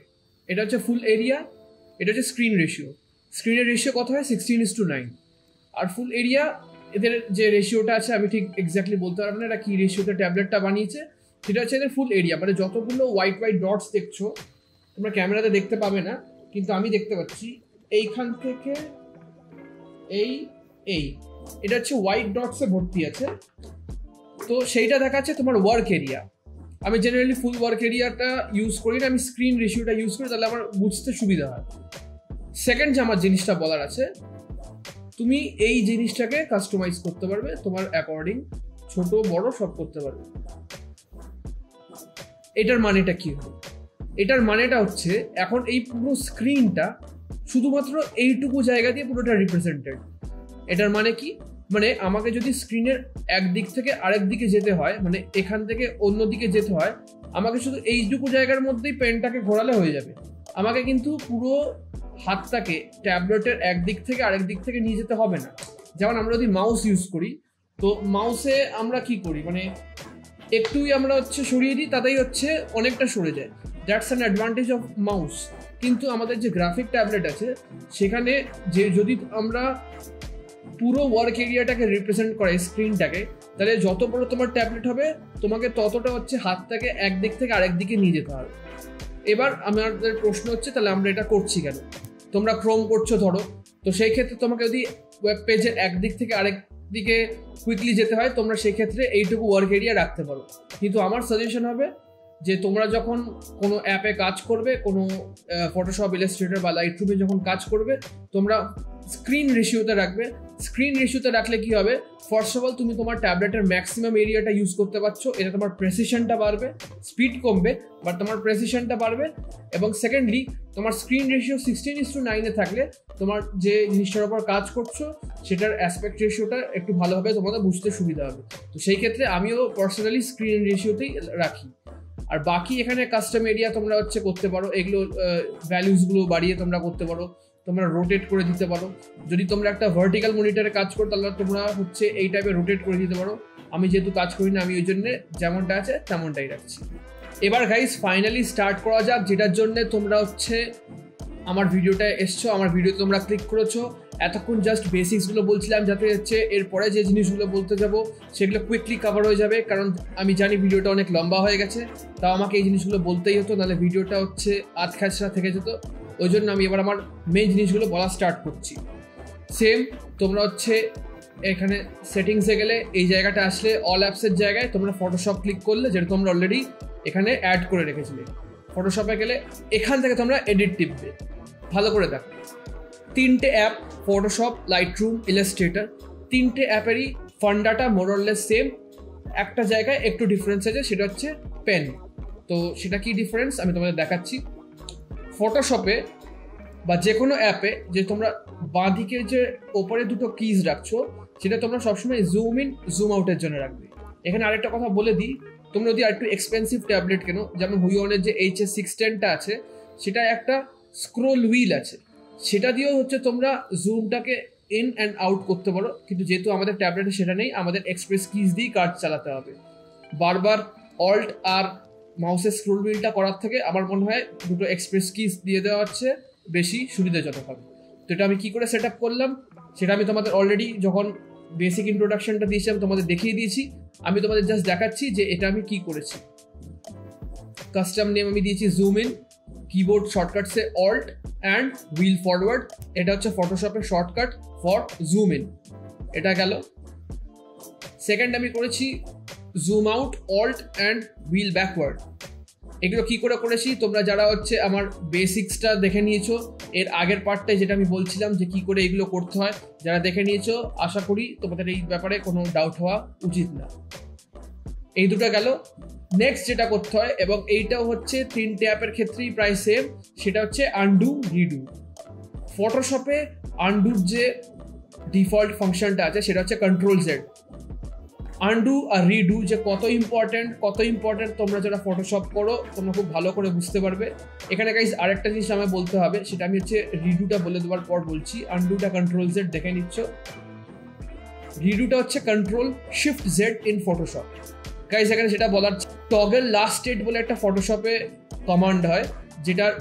এটা হচ্ছে ফুল এরিয়া, এটা হচ্ছে স্ক্রিন রেশিও। স্ক্রিনের রেশিও কত হয়? 16:9। আর ফুল এরিয়া, এদের যে রেশিওটা আছে আমি ঠিক এক্স্যাক্টলি বলতে পারবো না এটা কি রেশিওতে ট্যাবলেটটা বানিয়েছে। সেটা হচ্ছে এদের ফুল এরিয়া, মানে যতগুলো হোয়াইট ডটস দেখছো তোমরা ক্যামেরাতে দেখতে পাবে না, কিন্তু আমি দেখতে পাচ্ছি এইখান থেকে এই এটা হচ্ছে হোয়াইট ডটসে ভর্তি আছে। তো সেইটা দেখাচ্ছে তোমার ওয়ার্ক এরিয়া। আমি জেনারেলি ফুল ওয়ার্ক এরিয়াটা ইউজ করি না, আমি স্ক্রিন রেশিওটা ইউজ করি, তাহলে আমার বুঝতে সুবিধা হয়। সেকেন্ড যে আমার জিনিসটা বলার আছে, তুমি এই জিনিসটাকে কাস্টমাইজ করতে পারবে তোমার অ্যাকর্ডিং, ছোট বড় সব করতে পারবে। এটার মানেটা কি হবে? এটার মানেটা হচ্ছে এখন এই পুরো স্ক্রিনটা শুধুমাত্র এইটুকু জায়গা দিয়ে পুরোটা রিপ্রেজেন্টেড। এটার মানে কি? মানে আমাকে যদি স্ক্রিনের একদিক থেকে আরেক দিকে যেতে হয়, মানে এখান থেকে অন্য দিকে যেতে হয়, আমাকে শুধু এইটুকু জায়গার মধ্যেই পেনটাকে ঘোরালে হয়ে যাবে। আমাকে কিন্তু পুরো হাতটাকে ট্যাবলেটের একদিক থেকে আরেক দিক থেকে নিয়ে যেতে হবে না। যেমন আমরা যদি মাউস ইউজ করি, তো মাউসে আমরা কি করি, মানে একটুই আমরা হচ্ছে সরিয়ে দিই, তাতেই হচ্ছে অনেকটা সরে যায়। That's an advantage of mouse. কিন্তু আমাদের যে গ্রাফিক ট্যাবলেট আছে সেখানে যে যদি আমরা পুরো ওয়ার্ক এরিয়াটাকে রিপ্রেজেন্ট করে স্ক্রিনটাকে, তাহলে যত বড় তোমার ট্যাবলেট হবে তোমাকে ততটা হচ্ছে হাতটাকে একদিক থেকে আরেক দিকে নিয়ে যেতে হবে। এবার আমাদের প্রশ্ন হচ্ছে তাহলে আমরা এটা করছি কেন? তোমরা ক্রোম করছো ধরো, তো সেই ক্ষেত্রে তোমাকে যদি ওয়েব পেজের একদিক থেকে আরেক দিকে কুইকলি যেতে হয়, তোমরা সেই ক্ষেত্রে এইটুকু ওয়ার্ক এরিয়া রাখতে পারো। কিন্তু আমার সাজেশন হবে যে তোমরা যখন কোনো অ্যাপে কাজ করবে, কোনো ফটোশপ, ইলাস্ট্রেটর বা লাইটরুমে যখন কাজ করবে, তোমরা স্ক্রিন রেশিওতে রাখবে। স্ক্রিন রেশিওতে রাখলে কি হবে, ফার্স্ট অফ অল তুমি তোমার ট্যাবলেটের ম্যাক্সিমাম এরিয়াটা ইউজ করতে পারছো, এটা তোমার প্রেসিশনটা বাড়বে, স্পিড কমবে বাট তোমার প্রেসিশনটা বাড়বে। এবং সেকেন্ডলি তোমার স্ক্রিন রেশিও 16:9 থাকলে তোমার যে জিনিসটার উপর কাজ করছো সেটার অ্যাসপেক্ট রেশিওটা একটু ভালোভাবে তোমাদের বুঝতে সুবিধা হবে। তো সেই ক্ষেত্রে আমিও পার্সোনালি স্ক্রিন রেশিওতেই রাখি। আর বাকি এখানে কাস্টম এরিয়া তোমরা হচ্ছে করতে পারো, এগুলো ভ্যালুসগুলো বাড়িয়ে তোমরা করতে পারো, তোমরা রোটেট করে দিতে পারো। যদি তোমরা একটা ভার্টিক্যাল মনিটরে কাজ করো তাহলে তোমরা হচ্ছে এই টাইপের রোটেট করে দিতে পারো। আমি যেহেতু কাজ করি না, আমি ওই জন্য যেমনটা আছে তেমনটাই রাখছি। এবার গাইস ফাইনালি স্টার্ট করা যাক, যেটার জন্য তোমরা হচ্ছে আমার ভিডিওটা এসছো, আমার ভিডিও তোমরা ক্লিক করেছো। এতক্ষণ জাস্ট বেসিক্সগুলো বলছিলাম যাতে হচ্ছে এরপরে যে জিনিসগুলো বলতে যাবো সেগুলো কুইকলি কভার হয়ে যাবে, কারণ আমি জানি ভিডিওটা অনেক লম্বা হয়ে গেছে, তাও আমাকে এই জিনিসগুলো বলতেই হতো, নাহলে ভিডিওটা হচ্ছে আধখাচরা থেকে যেত। ওই জন্য আমি এবার আমার মেইন জিনিসগুলো বলা স্টার্ট করছি। সেম তোমরা হচ্ছে এখানে সেটিংসে গেলে এই জায়গাটা আসলে অল অ্যাপসের জায়গায় তোমরা ফটোশপ ক্লিক করলে, যেটা তোমরা অলরেডি এখানে অ্যাড করে রেখেছিলে। ফটোশপে গেলে এখান থেকে তোমরা এডিট টিপবে। ভালো করে দেখো, তিনটে অ্যাপ, ফটোশপ, লাইটরুম, ইলাস্ট্রেটর, তিনটে অ্যাপেরই ফান্ডাটা মোরলেস সেম। একটা জায়গায় একটু ডিফারেন্স আছে, সেটা হচ্ছে পেন। তো সেটা কি ডিফারেন্স আমি তোমাদের দেখাচ্ছি। ফটোশপে বা যে কোনো অ্যাপে যে তোমরা বাঁ দিকে যে ওপরে দুটো কিজ রাখছো, সেটা তোমরা সবসময় জুম ইন জুম আউটের জন্য রাখবে। এখানে আরেকটা কথা বলে দিই, তোমরা যদি আরেকটু এক্সপেন্সিভ ট্যাবলেট কেনো, যেমন হুইওনের যে HS610টা আছে, সেটা একটা স্ক্রোল হুইল আছে, সেটা দিয়েও হচ্ছে তোমরা জুমটাকে ইন অ্যান্ড আউট করতে পারো। কিন্তু যেহেতু আমাদের ট্যাবলেটে সেটা নেই, আমাদের এক্সপ্রেস কিজ দিয়েই কাজ চালাতে হবে। বারবার অল্ট আর মাউসের স্ক্রোল হুইলটা করার থেকে আমার মনে হয় দুটো এক্সপ্রেস কিজ দিয়ে দেওয়া হচ্ছে, বেশি সুবিধাজনক হবে। তো এটা আমি কি করে সেট আপ করলাম সেটা আমি তোমাদের অলরেডি যখন বেসিক ইন্ট্রোডাকশনটা দিয়েছিলাম তোমাদের দেখিয়ে দিয়েছি। আমি তোমাদের জাস্ট দেখাচ্ছি যে এটা আমি কি করেছি। কাস্টম নেম আমি দিয়েছি জুম ইন, কিবোর্ড শর্টকাটসে অল্ট অ্যান্ড হুইল ফরওয়ার্ড, এটা হচ্ছে ফটোশপের শর্টকাট ফর জুম ইন, এটা গেল। সেকেন্ড আমি করেছি zoom out, alt and wheel backward. এগুলো কি করে করেছি তোমরা যারা হচ্ছে আমার বেসিক্সটা দেখে নিয়েছো এর আগের পার্টটাই, যেটা আমি বলছিলাম যে কি করে এগুলো করতে হয়, যারা দেখে নিয়েছো আশা করি তোমাদের এই ব্যাপারে কোনো ডাউট হওয়া উচিত না। এই দুটো গেল। নেক্সট যেটা করতে হয়, এবং এইটাও হচ্ছে তিনটে অ্যাপের ক্ষেত্রেই প্রায় সেম, সেটা হচ্ছে আনডু রিডু। ফটোশপে আনডুর যে ডিফল্ট ফাংশনটা আছে সেটা হচ্ছে কন্ট্রোল জেড। আনডু আর রিডু যে কত ইম্পর্টেন্ট তোমরা যারা ফটোশপ করো তোমরা খুব ভালো করে বুঝতে পারবে। এখানে গাইস আরেকটা জিনিস আমায় বলতে হবে, সেটা আমি হচ্ছে রিডুটা বলে দেওয়ার পর বলছি। আনডুটা কন্ট্রোল জেড দেখে নিচ্ছ, রিডুটা হচ্ছে control shift Z in Photoshop. Guys এখানে সেটা বলার, টগল লাস্ট স্টেট বলে একটা ফটোশপে কমান্ড হয় যেটার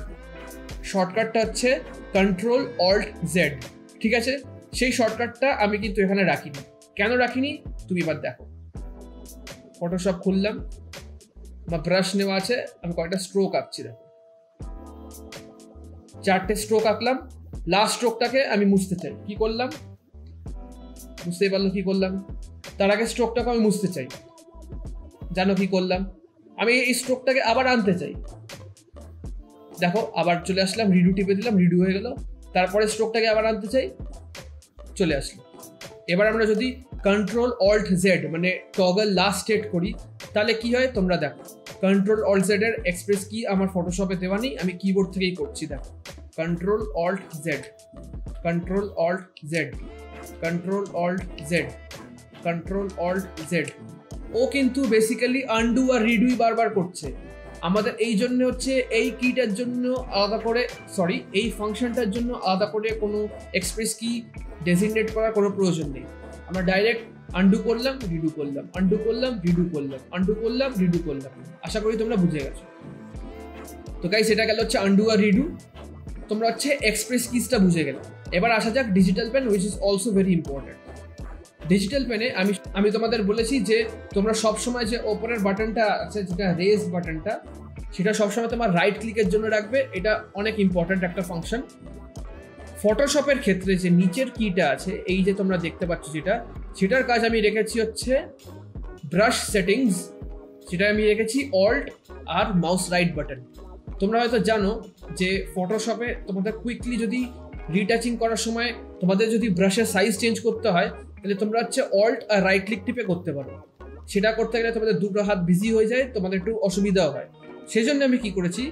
শর্টকাটটা হচ্ছে কন্ট্রোল অল্ট জেড, ঠিক আছে? সেই শর্টকাটটা আমি কিন্তু এখানে রাখিনি। কেন রাখিনি তুমি এবার দেখো। ফটোশপ খুললাম, বা ব্রাশ নেওয়া আছে, আমি কয়েকটা স্ট্রোক আঁকছি, দেখো 4টে স্ট্রোক আঁকলাম। লাস্ট স্ট্রোকটাকে আমি মুছতে চাই, কি করলাম বুঝতেই পারলো কি করলাম? তার আগে স্ট্রোকটাকে আমি মুছতে চাই, জানো কি করলাম? আমি এই স্ট্রোকটাকে আবার আনতে চাই, দেখো আবার চলে আসলাম, রিডু টিপে দিলাম, রিডু হয়ে গেল। তারপরে স্ট্রোকটাকে আবার আনতে চাই, চলে আসলো। এবার আমরা যদি কন্ট্রোল অল্ট জেড মানে টগল লাস্ট স্টেট করি তাহলে কি হয় তোমরা দেখো। কন্ট্রোল অল্ট জেড এর এক্সপ্রেস কি আমার ফটোশপে দেওয়া নেই, আমি কিবোর্ড থেকেই করছি। দেখো control alt Z, control alt Z, control alt Z, control alt Z. ও কিন্তু বেসিক্যালি আনডু আর রিডুই বারবার করছে। আমাদের এই জন্য হচ্ছে এই কিটার জন্য আলাদা করে, সরি এই ফাংশনটার জন্য আলাদা করে কোনো এক্সপ্রেস কি ডেজিগনেট করার কোনো প্রয়োজন নেই। আমরা ডাইরেক্ট আনডু করলাম, রিডু করলাম, আনডু করলাম, রিডু করলাম, আনডু করলাম, রিডু করলাম। আশা করি তোমরা বুঝে গেছো। তো গাইস এটা গেল হচ্ছে আনডু আর রিডু, তোমরা হচ্ছে এক্সপ্রেস কিসটা বুঝে গেলে। এবার আসা যাক digital pen, which is also very important. Digital পেনে আমি তোমাদের বলেছি যে তোমরা সবসময় যে ওপরের বাটনটা আছে যেটা রেজ বাটনটা, সেটা সবসময় তোমার রাইট ক্লিকের জন্য রাখবে। এটা অনেক ইম্পর্টেন্ট একটা ফাংশন। ফটোশপের ক্ষেত্রে যে নিচের কিটা আছে এই যে তোমরা দেখতে পাচ্ছ সেটার কাজ আমি রেখেছি হচ্ছে ব্রাশ সেটিংস, সেটা আমি রেখেছি অল্ট আর মাউস রাইট বাটন। তোমরা হয়তো জানো যে ফটোশপে তোমাদের কুইকলি যদি রিটাচিং করার সময় তোমাদের যদি ব্রাশের সাইজ চেঞ্জ করতে হয় তাহলে তোমরা হচ্ছে অল্ট আর রাইট ক্লিক টিপে করতে পারো। সেটা করতে গেলে তোমাদের দুটো হাত বিজি হয়ে যায়, তোমাদের একটু অসুবিধাও হয়। সেই জন্য আমি কি করেছি,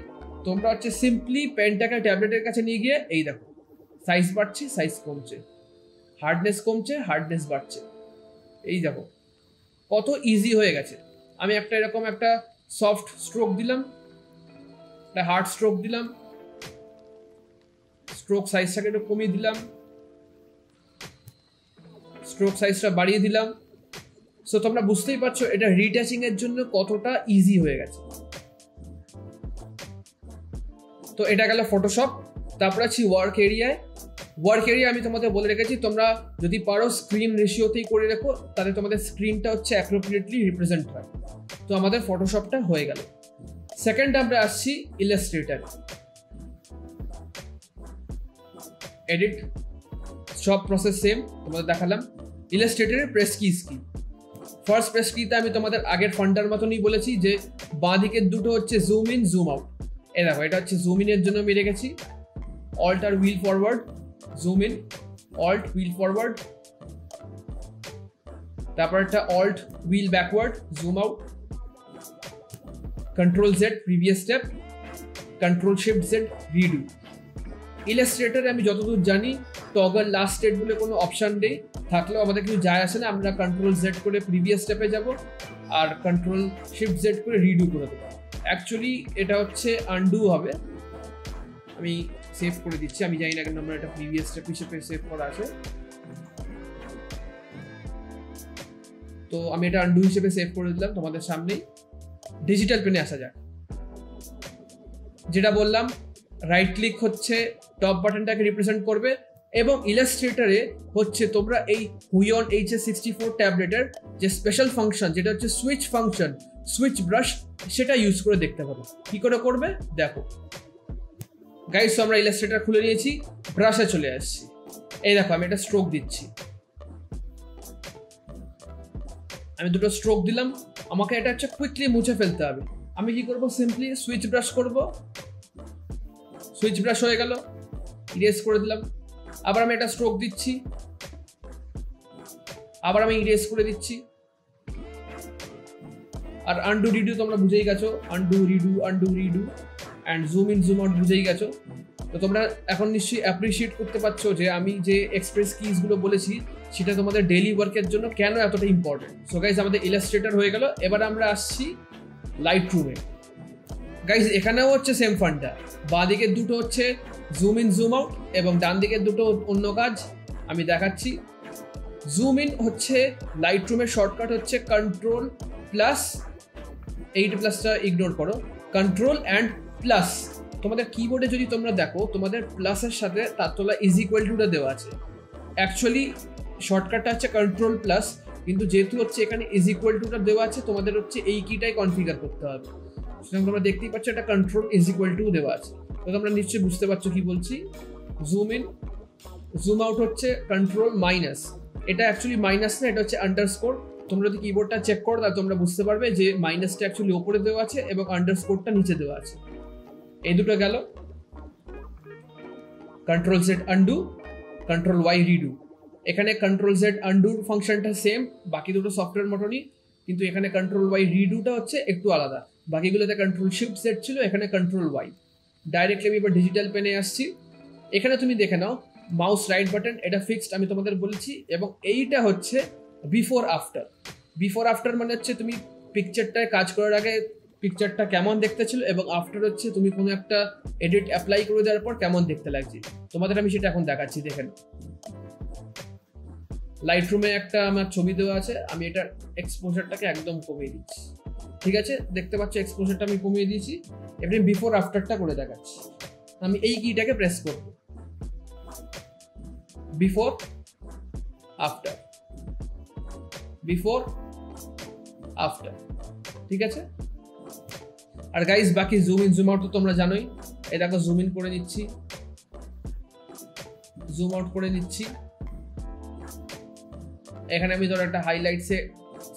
তোমরা হচ্ছে সিম্পলি পেনটাকে ট্যাবলেটের কাছে নিয়ে গিয়ে এই দেখো সাইজ বাড়ছে, সাইজ কমছে, হার্ডনেস কমছে, হার্ডনেস বাড়ছে। এই দেখো কত ইজি হয়ে গেছে। আমি একটা এরকম একটা সফট স্ট্রোক দিলাম, একটা হার্ড স্ট্রোক দিলাম, স্ট্রোক সাইজটাকে একটু কমিয়ে দিলাম, স্ট্রোক সাইজটা বাড়িয়ে দিলাম। সো তোমরা বুঝতেই পারছো এটা রিটাচিং এর জন্য কতটা ইজি হয়ে গেছে। তো এটা গেল ফটোশপ। তারপর আছি ওয়ার্ক এরিয়ায়। ওয়ার্ক এরিয়া আমি তোমাদের বলে রেখেছি তোমরা যদি পারো স্ক্রিন রেশিওতেই করে রেখো, তাহলে তোমাদের স্ক্রিনটা হচ্ছে অ্যাপ্রোপ্রিয়েটলি রিপ্রেজেন্ট হয়। তো আমাদের ফটোশপটা হয়ে গেল। সেকেন্ড আমরা আসছি ইলাস্ট্রেটর। এডিট সব প্রসেস সেম তোমাদের দেখালাম। ইলাস্ট্রেটরের প্রেস কিজ কি? ফার্স্ট প্রেস কিতে আমি তোমাদের আগের ফান্ডার মতনই বলেছি যে বাঁ দিকের দুটো হচ্ছে জুম ইন, জুম আউট। এ দেখো এটা হচ্ছে জুম ইনের জন্য আমি রেখেছি অল্ট আর wheel forward, zoom in, alt wheel forward. তারপর একটা alt wheel backward, zoom out, control Z previous step, control shift Z redo. ইলাস্ট্রেটরে আমি যতদূর জানি টগল লাস্ট স্টেট বলে কোনো অপশন নেই, থাকলেও আমাদের কিছু যায় আসে না। আমরা কন্ট্রোল জেড করে প্রিভিয়াস স্টেপে যাব আর কন্ট্রোল শিফট জেড করে রিডু করে দেবো। অ্যাকচুয়ালি এটা হচ্ছে আনডু হবে। আমি সেভ করে দিচ্ছি, আমি জানি না কেন আমরা এটা প্রিভিয়াস স্টেপ হিসেবে সেভ করা আছে, তো আমি এটা আনডু হিসেবে সেভ করে দিলাম তোমাদের সামনেই। ডিজিটাল পেনে আসা যাক। যেটা বললাম রাইট ক্লিক হচ্ছে টপ বাটনটাকে রিপ্রেজেন্ট করবে, এবং ইলাস্ট্রেটরে হচ্ছে তোমরা এই হুইয়ন HS64 ট্যাবলেটের যে স্পেশাল ফাংশন যেটা হচ্ছে সুইচ ফাংশন, সুইচ ব্রাশ, সেটা ইউজ করে দেখতে পারো। কি করে করবে দেখো গাইস। আমরা ইলাস্ট্রেটর খুলে নিয়েছি, ব্রাশে চলে আসছি। এই দেখো আমি একটা স্ট্রোক দিচ্ছি, আমি দুটো স্ট্রোক দিলাম। আমাকে এটা হচ্ছে কুইকলি মুছে ফেলতে হবে। আমি কি করব, সিম্পলি সুইচ ব্রাশ করব, সুইচ ব্রাশ হয়ে গেল, ইরেজ করে দিলাম। আবার আমি একটা স্ট্রোক দিচ্ছি, আবার আমি ইরেজ করে দিচ্ছি। আর আনডু রিডু তোমরা বুঝেই গেছো, undo redo and zoom in zoom out বুঝেই গেছো। তো তোমরা এখন নিশ্চয়ই অ্যাপ্রিসিয়েট করতে পারছো যে আমি যে এক্সপ্রেস কিজগুলো বলেছি সেটা তোমাদের ডেইলি ওয়ার্কের জন্য কেন এতটা ইম্পর্টেন্ট। সো গাইজ আমাদের ইলাস্ট্রেটর হয়ে গেল। এবার আমরা আসছি লাইটরুমে। গাইজ এখানেও হচ্ছে সেম ফান্ডা, বাঁ দিকের দুটো হচ্ছে জুম ইন জুম আউট এবং ডান দিকের দুটো অন্য কাজ। আমি দেখাচ্ছি। জুম ইন হচ্ছে লাইটরুমের শর্টকাট হচ্ছে কন্ট্রোল প্লাস, 8+টা ইগনোর করো, কন্ট্রোল অ্যান্ড প্লাস। তোমাদের কিবোর্ডে যদি তোমরা দেখো তোমাদের প্লাসের সাথে তার তোলা =টা দেওয়া আছে। অ্যাকচুয়ালি শর্টকাটটা হচ্ছে কন্ট্রোল প্লাস, কিন্তু যেহেতু হচ্ছে এখানে =টা দেওয়া আছে তোমাদের হচ্ছে এই কিটাই কনফিগার করতে হবে। সুতরাং তোমরা দেখতেই পাচ্ছ এটা কন্ট্রোল =, দেওয়া আছে। তো তোমরা নিশ্চয়ই বুঝতে পারছো কি বলছি। জুম ইন জুম আউট হচ্ছে কন্ট্রোল মাইনাস, এটা অ্যাকচুয়ালি মাইনাস না, এটা হচ্ছে আন্ডারস্কোর। তোমরা যদি কিবোর্ডটা চেক করো তাহলে তোমরা বুঝতে পারবে যে মাইনাসটা অ্যাকচুয়ালি ওপরে দেওয়া আছে এবং আন্ডারস্কোরটা নিচে দেওয়া আছে। এই দুটো গেল। Control Z undo, control Y redo. এখানে কন্ট্রোল জেড আনডুর ফাংশনটা সেম, বাকি দুটো সফটওয়্যার মতনই, কিন্তু এখানে কন্ট্রোল ওয়াই রিডুটা হচ্ছে একটু আলাদা। বাকিগুলোতে কন্ট্রোল শিফট জেড ছিল, এখানে কন্ট্রোল ওয়াই। ডাইরেক্টলি আমি এবার ডিজিটাল পেনে আসছি। এখানে তুমি দেখে নাও মাউস রাইট বাটন, এটা ফিক্সড আমি তোমাদের বলেছি, এবং এইটা হচ্ছে বিফোর আফটার। বিফোর আফটার মানে হচ্ছে তুমি পিকচারটায় কাজ করার আগে পিকচারটা কেমন দেখতে ছিল, এবং আফটার হচ্ছে তুমি কোনো একটা এডিট অ্যাপ্লাই করে দেওয়ার পর কেমন দেখতে লাগছে। তোমাদের আমি সেটা এখন দেখাচ্ছি। দেখেন লাইটরুমে একটা আমার ছবি দেওয়া আছে, আমি এটার এক্সপোজারটাকে একদম কমিয়ে দিচ্ছি। ঠিক আছে, দেখতে পাচ্ছ এক্সপোজারটা আমি কমিয়ে দিয়েছি। এবার বিফোর আফটারটা করে দেখাচ্ছি। আমি এই কিটাকে প্রেস করব, বিফোর আফটার, বিফোর আফটার। ঠিক আছে। আর গাইস বাকি জুম ইন জুম আউট তো তোমরা জানোই। এই দেখো জুম ইন করে নিচ্ছি, জুম আউট করে নিচ্ছি। এখানে আমি ধরো একটা হাইলাইটসে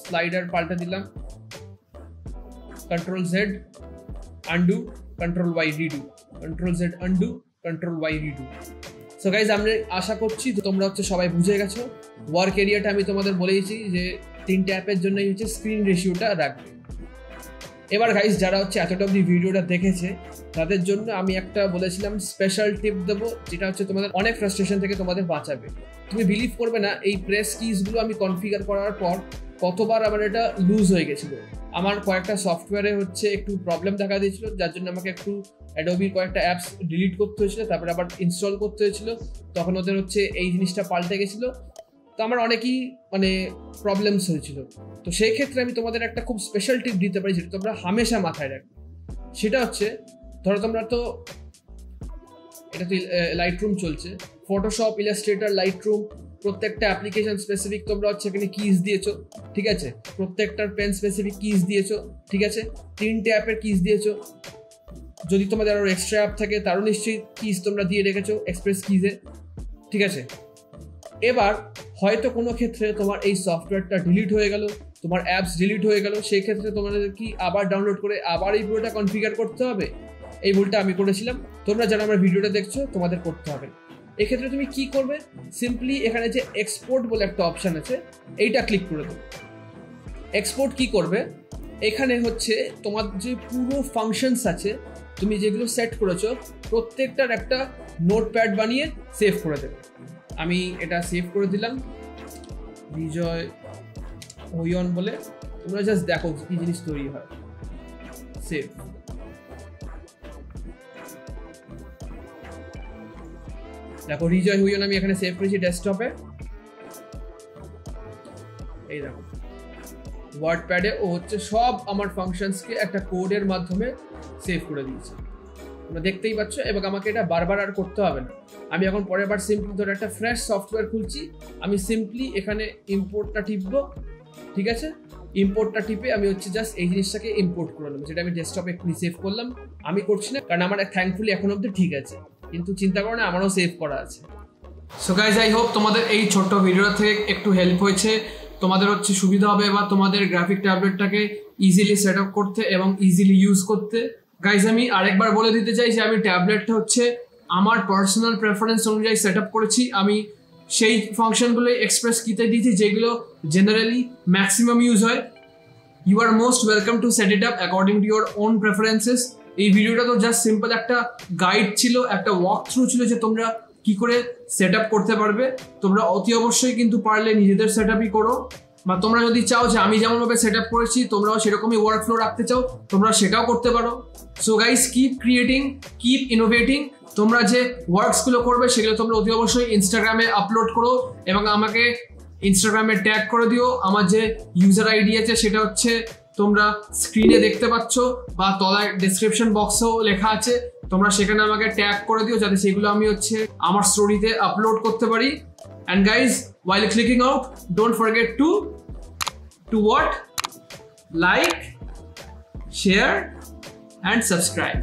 স্লাইডার পাল্টে দিলাম, control Z undo, control Y redo, control Z undo, control Y redo. So guys আমরা আশা করছি তোমরা হচ্ছে সবাই বুঝে গেছো। ওয়ার্ক এরিয়াটা আমি তোমাদের বলেইছি যে 3টে অ্যাপের জন্যই হচ্ছে স্ক্রিন রেশিওটা রাখবে। এবার গাইজ যারা হচ্ছে এতটা অবধি ভিডিওটা দেখেছে তাদের জন্য আমি একটা বলেছিলাম স্পেশাল টিপ দেবো, যেটা হচ্ছে তোমাদের অনেক ফ্রাস্ট্রেশন থেকে তোমাদের বাঁচাবে। তুমি বিলিভ করবে না এই প্রেস কিজগুলো আমি কনফিগার করার পর কতবার আমার এটা লুজ হয়ে গেছিলো। আমার কয়েকটা সফটওয়্যারে হচ্ছে একটু প্রবলেম দেখা দিয়েছিল, যার জন্য আমাকে একটু অ্যাডোবির কয়েকটা অ্যাপস ডিলিট করতে হয়েছিল, তারপরে আবার ইনস্টল করতে হয়েছিল। তখন ওদের হচ্ছে এই জিনিসটা পাল্টে গেছিলো, তো আমার অনেকই মানে প্রবলেমস হয়েছিল। তো সেই ক্ষেত্রে আমি তোমাদের একটা খুব স্পেশাল টিপ দিতে পারি, যেটা তোমরা হামেশা মাথায় রাখবে। সেটা হচ্ছে ধরো তোমরা তো এটা তো লাইটরুম চলছে, ফটোশপ, ইলাস্ট্রেটর, লাইটরুম, প্রত্যেকটা অ্যাপ্লিকেশন স্পেসিফিক তোমরা হচ্ছে এখানে কিজ দিয়েছো। ঠিক আছে, প্রত্যেকটার পেন স্পেসিফিক কিজ দিয়েছো। ঠিক আছে, 3টে অ্যাপের কিজ দিয়েছো। যদি তোমাদের আরও এক্সট্রা অ্যাপ থাকে তারও নিশ্চয়ই কিজ তোমরা দিয়ে রেখেছো এক্সপ্রেস কিজে। ঠিক আছে, এবার হয়তো কোনো ক্ষেত্রে তোমার এই সফটওয়্যারটা ডিলিট হয়ে গেল, তোমার অ্যাপস ডিলিট হয়ে গেল, সেই ক্ষেত্রে তোমাদের কি আবার ডাউনলোড করে আবার এই পুরোটা কনফিগার করতে হবে? এই ভুলটা আমি করেছিলাম, তোমরা যারা আমার ভিডিওটা দেখছো তোমাদের করতে হবে। এক্ষেত্রে তুমি কি করবে, সিম্পলি এখানে যে এক্সপোর্ট বলে একটা অপশান আছে এইটা ক্লিক করে দেবে। এক্সপোর্ট কি করবে, এখানে হচ্ছে তোমার যে পুরো ফাংশনস আছে তুমি যেগুলো সেট করেছো প্রত্যেকটার একটা নোটপ্যাড বানিয়ে সেভ করে দেবে। আমি এটা সেভ করে দিলাম বিজয় হুইয়ন বলে, তোমরা জাস্ট দেখো কি জিনিস তৈরি হয়। সেভ, দেখো রিজয় হুইয়ন আমি এখানে সেভ করেছি ডেস্কটপে। এই দেখো ওয়ার্ডপ্যাডে ও হচ্ছে সব আমার ফাংশনসকে একটা কোডের মাধ্যমে সেভ করে দিয়েছে। তোমরা দেখতেই পাচ্ছ, এবং আমাকে এটা বারবার আর করতে হবে না। আমি এখন পরের বার সিম্পলি ধরে একটা ফ্রেশ সফটওয়্যার খুলছি, আমি সিম্পলি এখানে ইম্পোর্টটা টিপবো, ঠিক আছে? ইম্পোর্টটা টিপে আমি হচ্ছে জাস্ট এই জিনিসটাকে ইম্পোর্ট করে নেবো, যেটা আমি ডেস্কটপে এক্ষুনি সেভ করলাম। আমি করছি না কারণ আমার থ্যাঙ্কফুলি এখন অব্দি ঠিক আছে, কিন্তু চিন্তা করো না, আমারও সেভ করা আছে। সো গাইজ, আই হোপ তোমাদের এই ছোট্ট ভিডিওটা থেকে একটু হেল্প হয়েছে, তোমাদের হচ্ছে সুবিধা হবে বা তোমাদের গ্রাফিক ট্যাবলেটটাকে ইজিলি সেট আপ করতে এবং ইজিলি ইউজ করতে। গাইজ, আমি আরেকবার বলে দিতে চাই যে আমি ট্যাবলেটটা হচ্ছে আমার পার্সোনাল প্রেফারেন্স অনুযায়ী সেট আপ করেছি। আমি সেই ফাংশনগুলো এক্সপ্রেস কিতে দিয়েছি যেগুলো জেনারেলি ম্যাক্সিমাম ইউজ হয়। You are most welcome to set it up according to your own preferences. এই ভিডিওটা তো জাস্ট সিম্পল একটা গাইড ছিল, একটা ওয়াক থ্রু ছিল যে তোমরা কি করে সেট আপ করতে পারবে। তোমরা অতি অবশ্যই কিন্তু পারলে নিজেদের সেট আপই করো, বা তোমরা যদি চাও যে আমি যেমনভাবে সেট আপ করেছি তোমরাও সেরকমই ওয়ার্ক ফ্লো রাখতে চাও, তোমরা সেটাও করতে পারো। So guys, keep creating, keep innovating. তোমরা যে ওয়ার্কসগুলো করবে সেগুলো তোমরা অতি অবশ্যই ইনস্টাগ্রামে আপলোড করো এবং আমাকে ইনস্টাগ্রামে ট্যাগ করে দিও। আমার যে ইউজার আইডি আছে সেটা হচ্ছে তোমরা স্ক্রিনে দেখতে পাচ্ছ বা তলায় ডেসক্রিপশন বক্সেও লেখা আছে, তোমরা সেখানে আমাকে ট্যাগ করে দিও যাতে সেগুলো আমি হচ্ছে আমার স্টোরিতে আপলোড করতে পারি। And guys, while clicking out, don't forget to what? Like, share and subscribe.